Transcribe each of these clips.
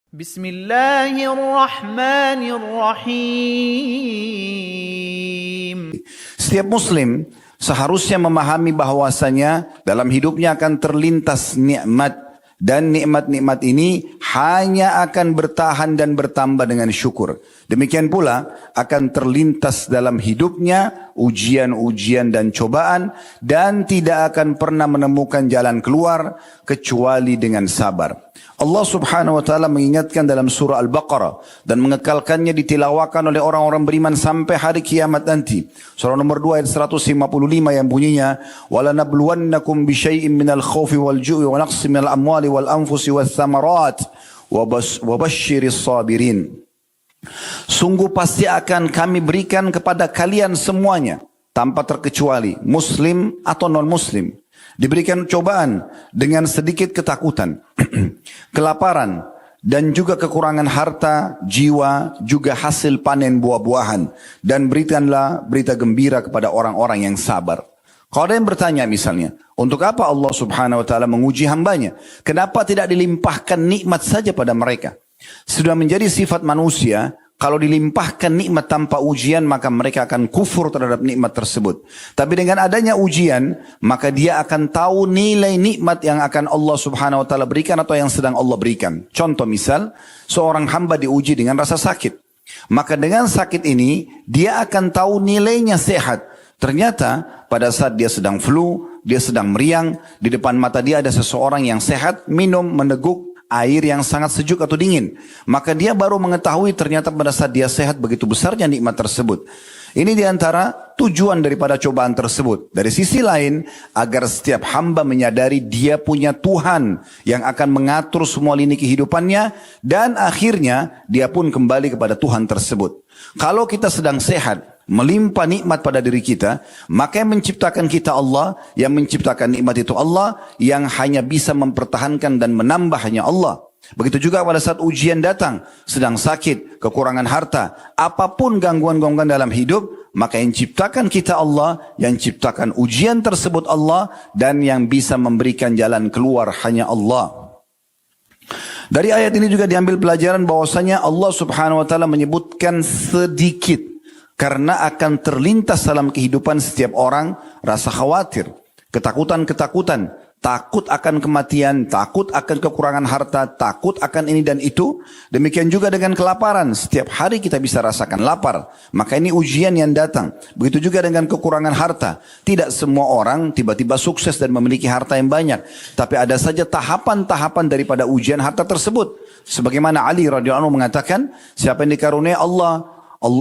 Bismillahirrahmanirrahim. Setiap muslim seharusnya memahami bahwasanya dalam hidupnya akan terlintas nikmat, dan nikmat-nikmat ini hanya akan bertahan dan bertambah dengan syukur. Demikian pula akan terlintas dalam hidupnya ujian-ujian dan cobaan, dan tidak akan pernah menemukan jalan keluar kecuali dengan sabar. Allah subhanahu wa ta'ala mengingatkan dalam surah Al-Baqarah dan mengekalkannya ditilawakan oleh orang-orang beriman sampai hari kiamat nanti. Surah nomor 2 ayat 155 yang bunyinya, وَلَنَبْلُوَنَّكُمْ بِشَيْءٍ مِنَ الْخَوْفِ وَالْجُوعِ وَنَقْصٍ مِنَ الْأَمْوَالِ وَالْأَنْفُسِ وَالثَّمَرَاتِ وَبَشِّرِ الصَّابِرِينَ. Sungguh pasti akan kami berikan kepada kalian semuanya tanpa terkecuali, muslim atau non-muslim, diberikan cobaan dengan sedikit ketakutan, kelaparan, dan juga kekurangan harta, jiwa, juga hasil panen buah-buahan. Dan berikanlah berita gembira kepada orang-orang yang sabar. Kalau ada yang bertanya misalnya, untuk apa Allah subhanahu wa ta'ala menguji hambanya? Kenapa tidak dilimpahkan nikmat saja pada mereka? Sudah menjadi sifat manusia, kalau dilimpahkan nikmat tanpa ujian, maka mereka akan kufur terhadap nikmat tersebut. Tapi dengan adanya ujian, maka dia akan tahu nilai nikmat yang akan Allah subhanahu wa ta'ala berikan atau yang sedang Allah berikan. Contoh misal, seorang hamba diuji dengan rasa sakit. Maka dengan sakit ini, dia akan tahu nilainya sehat. Ternyata pada saat dia sedang flu, dia sedang meriang, di depan mata dia ada seseorang yang sehat, minum, meneguk air yang sangat sejuk atau dingin. Maka dia baru mengetahui ternyata pada saat dia sehat begitu besarnya nikmat tersebut. Ini diantara tujuan daripada cobaan tersebut. Dari sisi lain, agar setiap hamba menyadari dia punya Tuhan yang akan mengatur semua lini kehidupannya, dan akhirnya dia pun kembali kepada Tuhan tersebut. Kalau kita sedang sehat, melimpah nikmat pada diri kita, maka yang menciptakan kita Allah, yang menciptakan nikmat itu Allah, yang hanya bisa mempertahankan dan menambah hanya Allah. Begitu juga pada saat ujian datang, sedang sakit, kekurangan harta, apapun gangguan-gangguan dalam hidup, maka yang ciptakan kita Allah, yang ciptakan ujian tersebut Allah, dan yang bisa memberikan jalan keluar hanya Allah. Dari ayat ini juga diambil pelajaran bahwasanya Allah subhanahu wa ta'ala menyebutkan sedikit, karena akan terlintas dalam kehidupan setiap orang rasa khawatir, ketakutan-ketakutan, takut akan kematian, takut akan kekurangan harta, takut akan ini dan itu. Demikian juga dengan kelaparan, setiap hari kita bisa rasakan lapar. Maka ini ujian yang datang. Begitu juga dengan kekurangan harta. Tidak semua orang tiba-tiba sukses dan memiliki harta yang banyak. Tapi ada saja tahapan-tahapan daripada ujian harta tersebut. Sebagaimana Ali radhiyallahu anhu mengatakan, siapa yang dikaruniai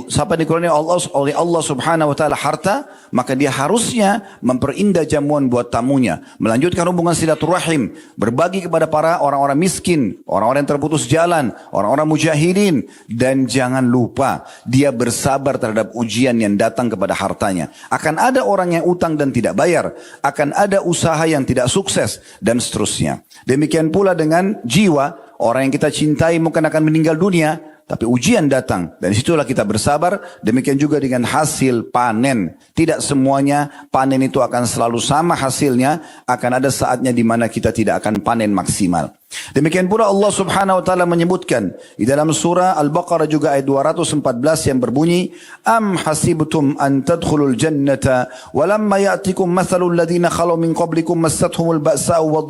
siapa dikurniai oleh Allah subhanahu wa ta'ala harta, maka dia harusnya memperindah jamuan buat tamunya, melanjutkan hubungan silaturahim, berbagi kepada para orang-orang miskin, orang-orang yang terputus jalan, orang-orang mujahidin, dan jangan lupa dia bersabar terhadap ujian yang datang kepada hartanya. Akan ada orang yang utang dan tidak bayar, akan ada usaha yang tidak sukses, dan seterusnya. Demikian pula dengan jiwa, orang yang kita cintai mungkin akan meninggal dunia, tapi ujian datang, dan disitulah kita bersabar. Demikian juga dengan hasil panen. Tidak semuanya panen itu akan selalu sama hasilnya. Akan ada saatnya di mana kita tidak akan panen maksimal. Demikian pula Allah subhanahu wa ta'ala menyebutkan di dalam surah Al-Baqarah juga ayat 214 yang berbunyi, Am hasibtum an tadkhulul jannata walamma ya'tikum mathalul ladhina khalu min qablikum massathumul ba'sa'u wa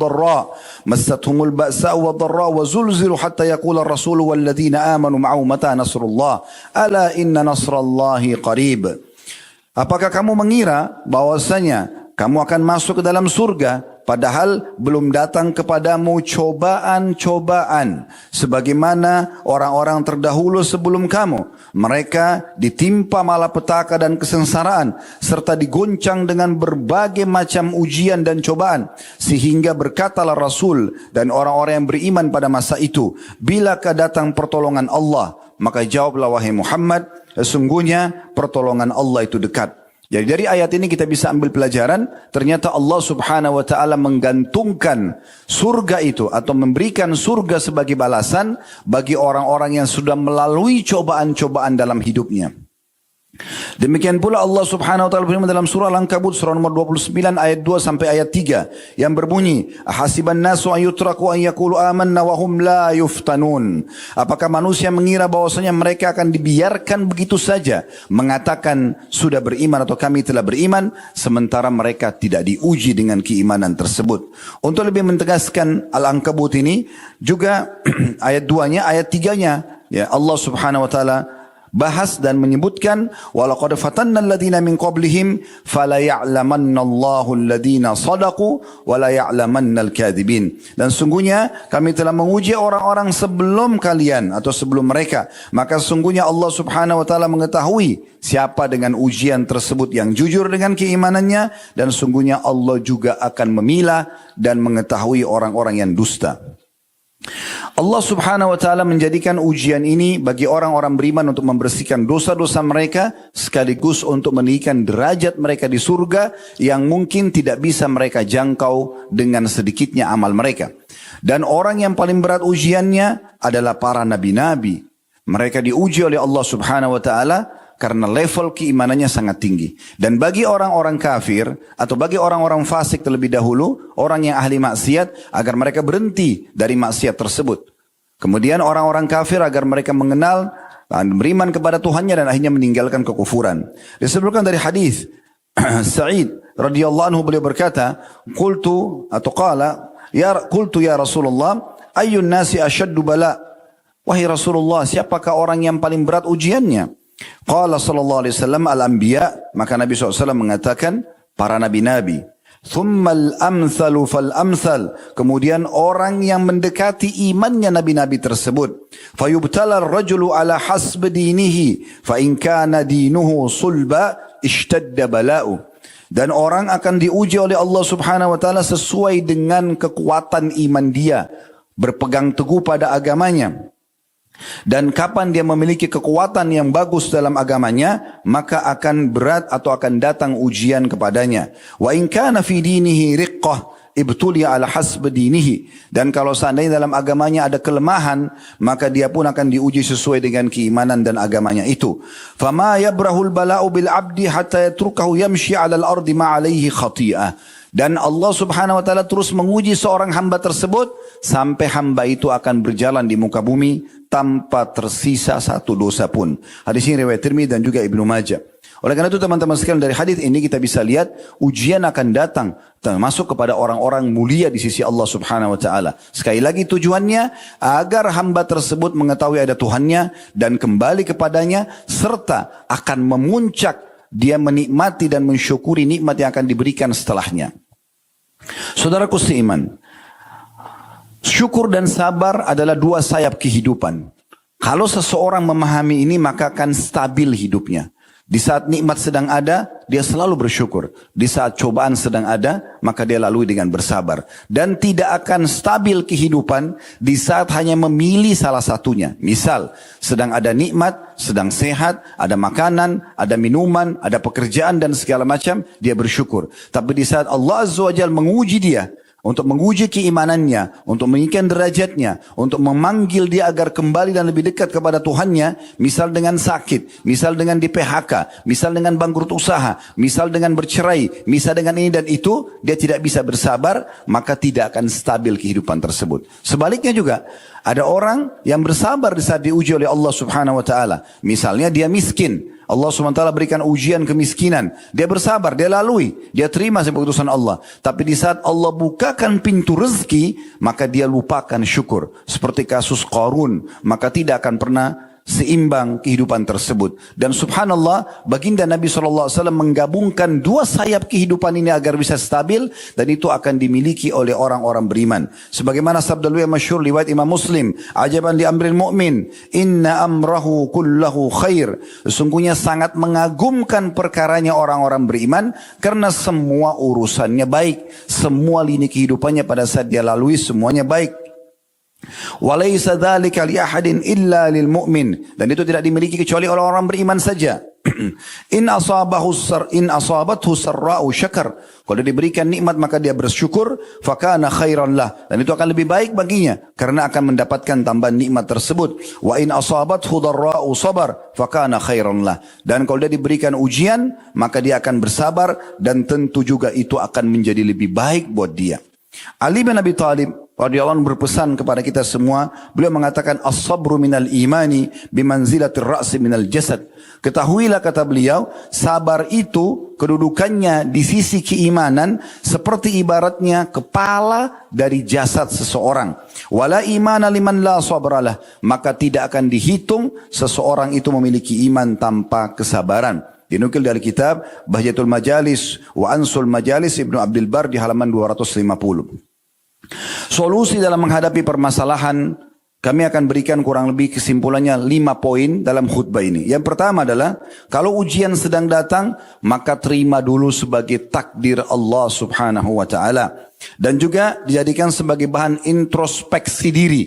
dharra wa zulzilu hatta yaqula ar-rasulu wal ladhina amanu ma'ahu mata nasrullah ala inna nasrallahi qarib. Apakah kamu mengira bahwasanya kamu akan masuk ke dalam surga padahal belum datang kepadamu cobaan-cobaan sebagaimana orang-orang terdahulu sebelum kamu? Mereka ditimpa malapetaka dan kesengsaraan serta digoncang dengan berbagai macam ujian dan cobaan, sehingga berkatalah Rasul dan orang-orang yang beriman pada masa itu, bilakah datang pertolongan Allah? Maka jawablah wahai Muhammad, sesungguhnya pertolongan Allah itu dekat. Jadi dari ayat ini kita bisa ambil pelajaran, ternyata Allah subhanahu wa ta'ala menggantungkan surga itu atau memberikan surga sebagai balasan bagi orang-orang yang sudah melalui cobaan-cobaan dalam hidupnya. Demikian pula Allah Subhanahu wa taala berfirman dalam surah Al-Ankabut surah nomor 29 ayat 2 sampai ayat 3 yang berbunyi, "Ahasiban nasu an yutraku an yaqulu amanna wa hum la yuftanun." Apakah manusia mengira bahwasanya mereka akan dibiarkan begitu saja mengatakan sudah beriman atau kami telah beriman sementara mereka tidak diuji dengan keimanan tersebut. Untuk lebih mentegaskan Al-Ankabut ini juga ayat 2-nya, ayat 3-nya ya Allah Subhanahu wa taala bahas dan menyebutkan walaqad fatanna alladziina min qablihim fala ya'lamannallahu alladziina shadaqu wa la ya'lamannal kadzibin. Dan sungguhnya kami telah menguji orang-orang sebelum kalian atau sebelum mereka, maka sungguhnya Allah Subhanahu wa taala mengetahui siapa dengan ujian tersebut yang jujur dengan keimanannya, dan sungguhnya Allah juga akan memilah dan mengetahui orang-orang yang dusta. Allah Subhanahu wa taala menjadikan ujian ini bagi orang-orang beriman untuk membersihkan dosa-dosa mereka sekaligus untuk meninggikan derajat mereka di surga yang mungkin tidak bisa mereka jangkau dengan sedikitnya amal mereka. Dan orang yang paling berat ujiannya adalah para nabi-nabi. Mereka diuji oleh Allah Subhanahu wa taala karena level keimanannya sangat tinggi. Dan bagi orang-orang kafir atau bagi orang-orang fasik terlebih dahulu, orang yang ahli maksiat, agar mereka berhenti dari maksiat tersebut. Kemudian orang-orang kafir agar mereka mengenal dan beriman kepada Tuhannya dan akhirnya meninggalkan kekufuran. Disebutkan dari hadis Sa'id radhiyallahu anhu, beliau berkata, qultu ya Rasulullah, ayyun nasi asyaddu bala? Wahai Rasulullah, siapakah orang yang paling berat ujiannya? Qala sallallahu alaihi wasallam al-anbiya, maka Nabi SAW mengatakan para nabi-nabi. Thummal amthalu fal amthal, kemudian orang yang mendekati imannya nabi-nabi tersebut. Fayubtala ar-rajulu ala hasb dinihi, fa in kana dinuhu sulba ishtadda bala'u. Dan orang akan diuji oleh Allah Subhanahu wa taala sesuai dengan kekuatan iman dia, berpegang teguh pada agamanya. Dan kapan dia memiliki kekuatan yang bagus dalam agamanya, maka akan berat atau akan datang ujian kepadanya. Wa in kana fi dinihi riqqah ibtuliya ala hasb dinihi. Dan kalau seandainya dalam agamanya ada kelemahan, maka dia pun akan diuji sesuai dengan keimanan dan agamanya itu. Fama yabrahul bala'u bil abdi hatta yatrukahu yamshi 'alal ardi ma 'alaihi khati'ah. Dan Allah Subhanahu wa taala terus menguji seorang hamba tersebut sampai hamba itu akan berjalan di muka bumi tanpa tersisa satu dosa pun. Hadis ini riwayat Tirmidzi dan juga Ibnu Majah. Oleh karena itu teman-teman sekalian, dari hadis ini kita bisa lihat ujian akan datang termasuk kepada orang-orang mulia di sisi Allah Subhanahu wa taala. Sekali lagi tujuannya agar hamba tersebut mengetahui ada Tuhannya dan kembali kepadanya, serta akan memuncak dia menikmati dan mensyukuri nikmat yang akan diberikan setelahnya. Saudaraku seiman, syukur dan sabar adalah dua sayap kehidupan. Kalau seseorang memahami ini, maka akan stabil hidupnya. Di saat nikmat sedang ada, dia selalu bersyukur. Di saat cobaan sedang ada, maka dia lalui dengan bersabar. Dan tidak akan stabil kehidupan di saat hanya memilih salah satunya. Misal, sedang ada nikmat, sedang sehat, ada makanan, ada minuman, ada pekerjaan dan segala macam, dia bersyukur. Tapi di saat Allah Azza wa Jalla menguji dia, untuk menguji keimanannya, untuk meninggikan derajatnya, untuk memanggil dia agar kembali dan lebih dekat kepada Tuhannya, misal dengan sakit, misal dengan di PHK, misal dengan bangkrut usaha, misal dengan bercerai, misal dengan ini dan itu, dia tidak bisa bersabar, maka tidak akan stabil kehidupan tersebut. Sebaliknya juga, ada orang yang bersabar di saat diuji oleh Allah Subhanahu wa taala. Misalnya dia miskin, Allah SWT berikan ujian kemiskinan. Dia bersabar, dia lalui, dia terima keputusan Allah. Tapi di saat Allah bukakan pintu rezeki, maka dia lupakan syukur. Seperti kasus Qarun, maka tidak akan pernah seimbang kehidupan tersebut. Dan subhanallah, baginda Nabi SAW menggabungkan dua sayap kehidupan ini agar bisa stabil, dan itu akan dimiliki oleh orang-orang beriman. Sebagaimana sabda yang masyhur riwayat Imam Muslim, ajaban li amril mu'min, inna amrahu kullahu khair. Sesungguhnya sangat mengagumkan perkaranya orang-orang beriman, karena semua urusannya baik, semua lini kehidupannya pada saat dia lalui semuanya baik. Walaysa dzalika li ahadin illa lil mu'min, dan itu tidak dimiliki kecuali orang-orang beriman saja. In asabathu sarra'u syakar. Kalau dia diberikan nikmat maka dia bersyukur, fakana khairan lah. Dan itu akan lebih baik baginya karena akan mendapatkan tambahan nikmat tersebut. Wa in asabathu dharra'u sabar, fakana khairan lah. Dan kalau dia diberikan ujian, maka dia akan bersabar dan tentu juga itu akan menjadi lebih baik buat dia. Ali bin Abi Thalib radhiyallahu anhu berpesan kepada kita semua, beliau mengatakan as-sabru minal imani bimanzilatir ra'si minal jasad. Ketahuilah, kata beliau, sabar itu kedudukannya di sisi keimanan seperti ibaratnya kepala dari jasad seseorang. Wala imana liman la sabralah, maka tidak akan dihitung seseorang itu memiliki iman tanpa kesabaran. Dinukil dari kitab Bahjatul Majalis wa Ansul Majalis Ibnu Abdul Bar di halaman 250. Solusi dalam menghadapi permasalahan, kami akan berikan kurang lebih kesimpulannya 5 poin dalam khutbah ini. Yang pertama adalah, kalau ujian sedang datang, maka terima dulu sebagai takdir Allah subhanahu wa ta'ala. Dan juga dijadikan sebagai bahan introspeksi diri.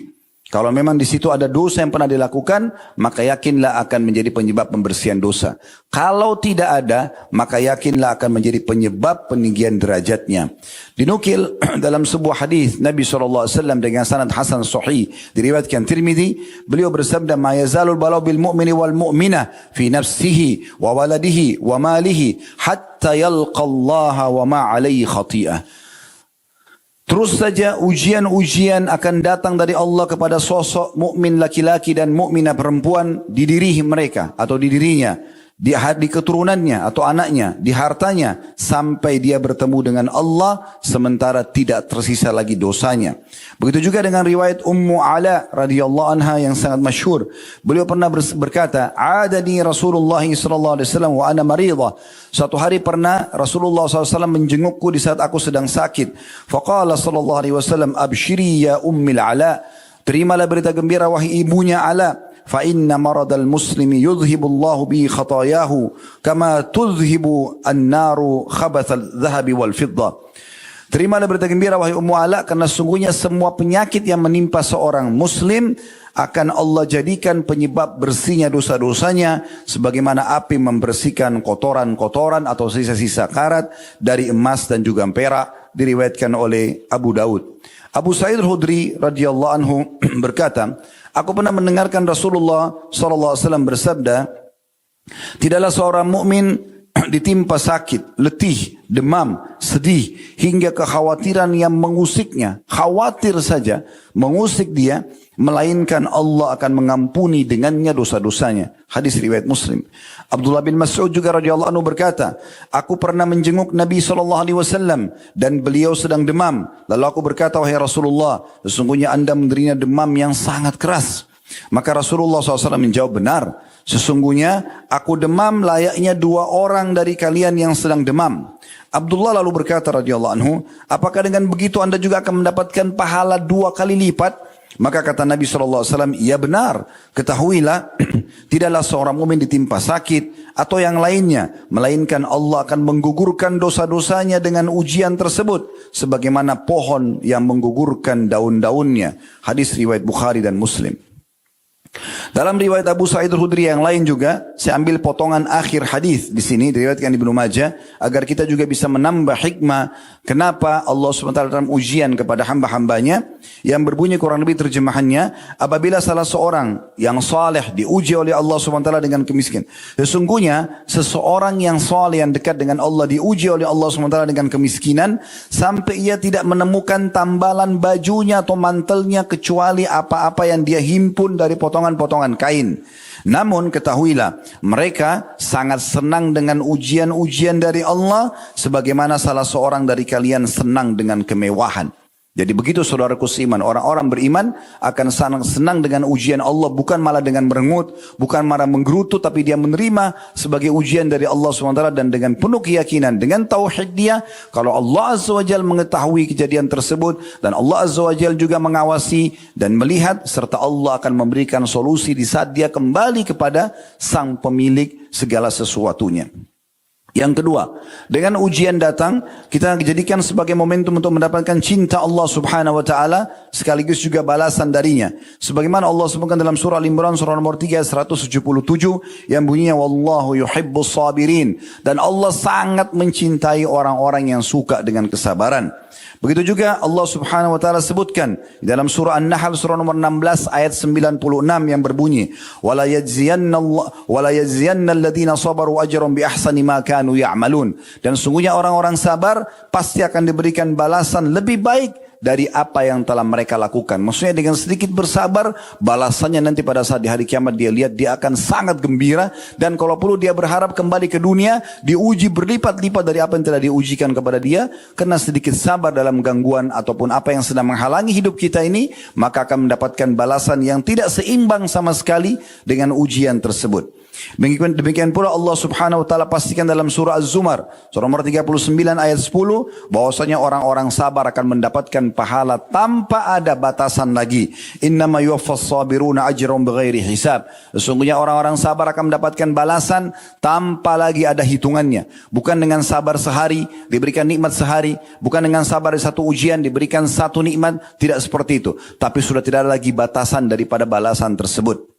Kalau memang di situ ada dosa yang pernah dilakukan, maka yakinlah akan menjadi penyebab pembersihan dosa. Kalau tidak ada, maka yakinlah akan menjadi penyebab peninggian derajatnya. Dinukil dalam sebuah hadis Nabi SAW dengan sanad hasan sahih, diriwayatkan Tirmidzi, beliau bersabda, "Ma yazalul balau bil mu'mini wal mu'minah fi nafsihi wa waladihi wa malihi hatta yalqa Allah wa ma 'alaihi khati'ah." Terus saja ujian-ujian akan datang dari Allah kepada sosok mukmin laki-laki dan mukminah perempuan di diri mereka atau di dirinya, di keturunannya atau anaknya, di hartanya, sampai dia bertemu dengan Allah sementara tidak tersisa lagi dosanya. Begitu juga dengan riwayat Ummu Ala radhiyallahu anha yang sangat masyhur. Beliau pernah berkata, "Adani Rasulullah sallallahu alaihi wasallam wa ana maridah." Suatu hari pernah Rasulullah SAW menjengukku di saat aku sedang sakit. Faqala sallallahu alaihi wasallam, "Abshiri ya Ummil Ala." Terimalah berita gembira wahai ibunya Ala. فَإِنَّ مَرَضَ الْمُسْلِمِ يُذْهِبُ اللَّهُ بِهِ خَطَايَاهُ كَمَا تُذْهِبُ النَّارُ خَبَثَ الذَّهَبِ وَالْفِضَّةِ. Terimalah berita gembira wahai Ummu Ala, karena sungguhnya semua penyakit yang menimpa seorang muslim akan Allah jadikan penyebab bersihnya dosa-dosanya sebagaimana api membersihkan kotoran-kotoran atau sisa-sisa karat dari emas dan juga perak. Diriwayatkan oleh Abu Daud. Abu Sa'id Al-Khudri radhiyallahu anhu berkata, aku pernah mendengarkan Rasulullah SAW bersabda, tidaklah seorang mukmin ditimpa sakit, letih, demam, sedih, hingga kekhawatiran yang mengusiknya, khawatir saja mengusik dia, melainkan Allah akan mengampuni dengannya dosa-dosanya. Hadis riwayat Muslim. Abdullah bin Mas'ud juga radhiyallahu anhu berkata, aku pernah menjenguk Nabi SAW dan beliau sedang demam. Lalu aku berkata, wahai Rasulullah, sesungguhnya anda menderita demam yang sangat keras. Maka Rasulullah SAW menjawab, benar, sesungguhnya aku demam layaknya 2 orang dari kalian yang sedang demam. Abdullah lalu berkata radhiyallahu anhu, apakah dengan begitu anda juga akan mendapatkan pahala 2 kali lipat? Maka kata Nabi SAW, ya benar, ketahuilah, tidaklah seorang mukmin ditimpa sakit atau yang lainnya, melainkan Allah akan menggugurkan dosa-dosanya dengan ujian tersebut, sebagaimana pohon yang menggugurkan daun-daunnya. Hadis riwayat Bukhari dan Muslim. Dalam riwayat Abu Sa'id Al-Khudri yang lain juga, saya ambil potongan akhir hadis di sini diriwayatkan Ibnu Majah agar kita juga bisa menambah hikmah kenapa Allah SWT dalam ujian kepada hamba-hambanya yang berbunyi kurang lebih terjemahannya, apabila salah seorang yang saleh diuji oleh Allah SWT dengan kemiskinan. Sesungguhnya seseorang yang saleh yang dekat dengan Allah diuji oleh Allah SWT dengan kemiskinan sampai ia tidak menemukan tambalan bajunya atau mantelnya kecuali apa-apa yang dia himpun dari potongan-potongan kain. Namun ketahuilah, mereka sangat senang dengan ujian-ujian dari Allah sebagaimana salah seorang dari kalian senang dengan kemewahan. Jadi begitu saudaraku seiman, orang-orang beriman akan senang dengan ujian Allah, bukan malah dengan merengut, bukan malah menggerutu, tapi dia menerima sebagai ujian dari Allah SWT dan dengan penuh keyakinan, dengan tauhid dia, kalau Allah Azza wa Jalla mengetahui kejadian tersebut dan Allah Azza wa Jalla juga mengawasi dan melihat, serta Allah akan memberikan solusi di saat dia kembali kepada sang pemilik segala sesuatunya. Yang kedua, dengan ujian datang, kita jadikan sebagai momentum untuk mendapatkan cinta Allah subhanahu wa ta'ala, sekaligus juga balasan darinya. Sebagaimana Allah sebutkan dalam surah Al-Imran, surah nomor 3, 177, yang bunyinya, Wallahu yuhibbus sabirin. Dan Allah sangat mencintai orang-orang yang suka dengan kesabaran. Begitu juga Allah subhanahu wa ta'ala sebutkan di dalam surah An-Nahl surah nomor 16 ayat 96 yang berbunyi wala yajziyanna alladhina sabaru ajran bi ahsani ma kanu ya'malun, dan sungguhnya orang-orang sabar pasti akan diberikan balasan lebih baik dari apa yang telah mereka lakukan. Maksudnya dengan sedikit bersabar, balasannya nanti pada saat di hari kiamat dia lihat, dia akan sangat gembira. Dan kalau perlu dia berharap kembali ke dunia, diuji berlipat-lipat dari apa yang telah diujikan kepada dia. Karena sedikit sabar dalam gangguan ataupun apa yang sedang menghalangi hidup kita ini, maka akan mendapatkan balasan yang tidak seimbang sama sekali dengan ujian tersebut. Demikian pula Allah subhanahu wa ta'ala pastikan dalam surah Az-Zumar surah nomor 39 ayat 10 bahwasanya orang-orang sabar akan mendapatkan pahala tanpa ada batasan lagi. Innama yuwaffas sabiruna ajrahum bighairi hisab. Sesungguhnya orang-orang sabar akan mendapatkan balasan tanpa lagi ada hitungannya. Bukan dengan sabar sehari diberikan nikmat sehari, bukan dengan sabar di satu ujian diberikan satu nikmat, tidak seperti itu. Tapi sudah tidak ada lagi batasan daripada balasan tersebut.